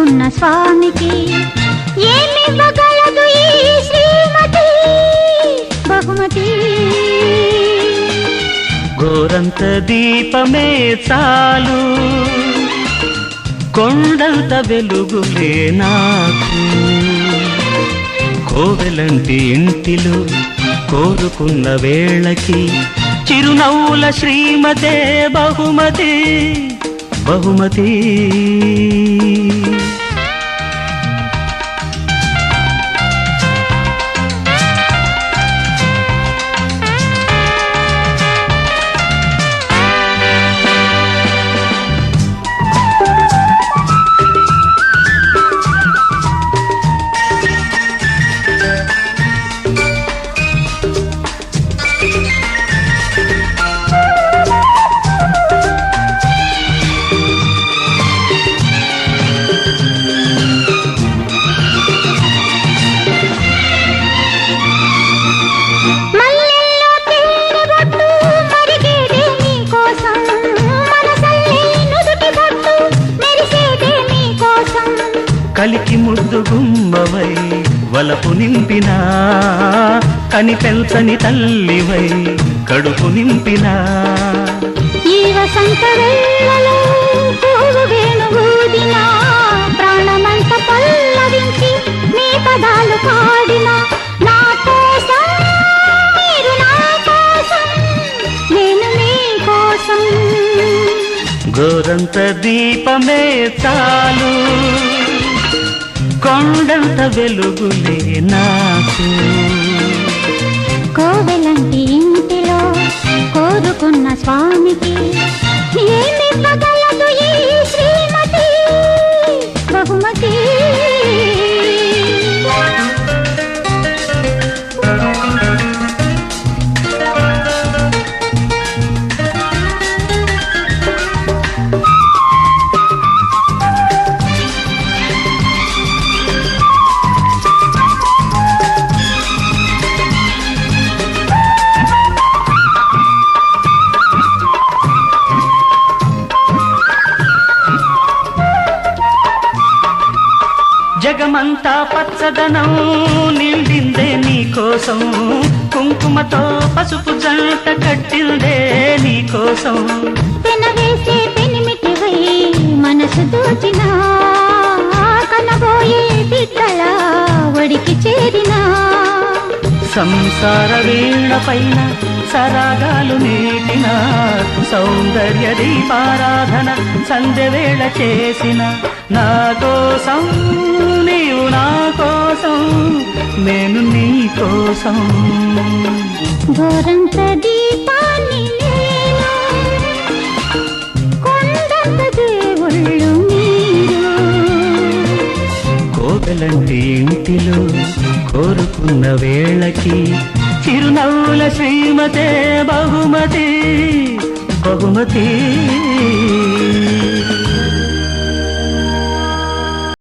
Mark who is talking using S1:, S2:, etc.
S1: కోరుకున్న స్వామికి ఏమివ్వగలదు ఈ శ్రీమతి బహుమతి.
S2: గోరంత దీపమే చాలు కొండంత వెలుగులే నాకు. కోవెలంటి ఇంటిలో కోరుకున్న వేళకి చిరునవ్వుల శ్రీమతే బహుమతి బహుమతి. కలికి ముద్దు గుమ్మవై వలపు నింపినా కని పెంచని తల్లివై కడుపు నింపినా.
S1: ఈ వసంత వేళలో పూలు వేణుగూదినా ప్రాణమంత పల్లవించి నీ పదాలు పాడినా. నా కోసం మీరు నా కోసం నేను నీ కోసం.
S2: గోరంత దీపమే చాలు కొండంత వెలుగులే నాకు.
S1: కోవెలంటి ఇంటిలో కోరుకున్న స్వామికి ఏమివ్వగలదు ఈ శ్రీమతి బహుమతి.
S2: జగమంతా పచ్చదనం నిండిందే నీకోసం. కుంకుమతో పసుపు జంట కట్టిందే నీకోసం.
S1: పెనవేసే పెనిమిటివై మనసు దోచినా కనబోయే బిడ్డల ఒడికి చేరినా.
S2: సంసార వీణ పైన సరాగాలు నీటిన సౌందర్య దీపారాధన సంధ్య వేళ చేసిన. నా కోసం నీవు నా కోసం నేను నీ కోసం.
S1: గోరంత దీపాన్ని నేను కొండంత దేవుళ్ళు మీరు.
S2: కోవెలంటి ఇంటిలో కోరుకున్న వేళకి చిరునవ్వుల శ్రీమతే బహుమతి బహుమతి.